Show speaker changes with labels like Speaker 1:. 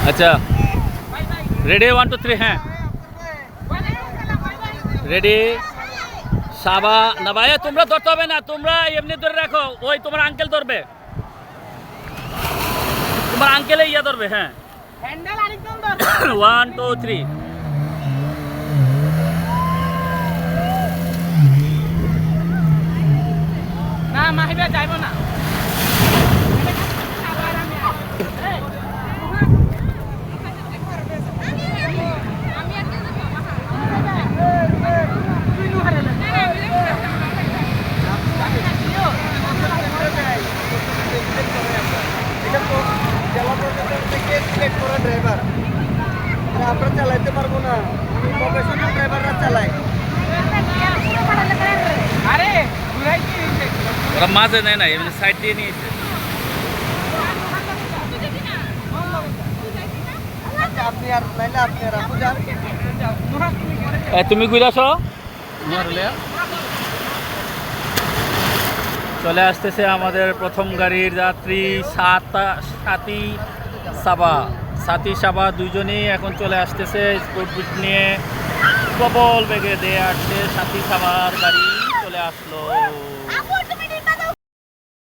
Speaker 1: আচ্ছা রেডি 1 2 3 হ্যাঁ রেডি সাবা না ভাই তোমরা ধরতে হবে না, তোমরা এমনি ধরে রাখো, ওই তোমার আঙ্কেল ধরবে, তোমার আঙ্কেলে ইয়া ধরবে। হ্যাঁ 1 2 3
Speaker 2: না মাহিবা যাইব না।
Speaker 3: ড্রাইভার আমরা চালাইতে পারবো না, প্রফেশনাল ড্রাইভাররা চালায়।
Speaker 2: আরে
Speaker 1: ওরা মাঝে নেয় না, এমনি সাইড দিয়ে নিয়েছে।
Speaker 3: আপনি আর নাইলে আপনি রাখো যান।
Speaker 1: তুমি ঘুরে আসো। চলে আসতেছে আমাদের প্রথম গাড়ির যাত্রী সাথী সাবা দুইজনই এখন চলে আসতেছে স্পোর্ট বুট নিয়ে, প্রবল বেগে দিয়ে আসছে। সাথী সাবার গাড়ি চলে আসলো।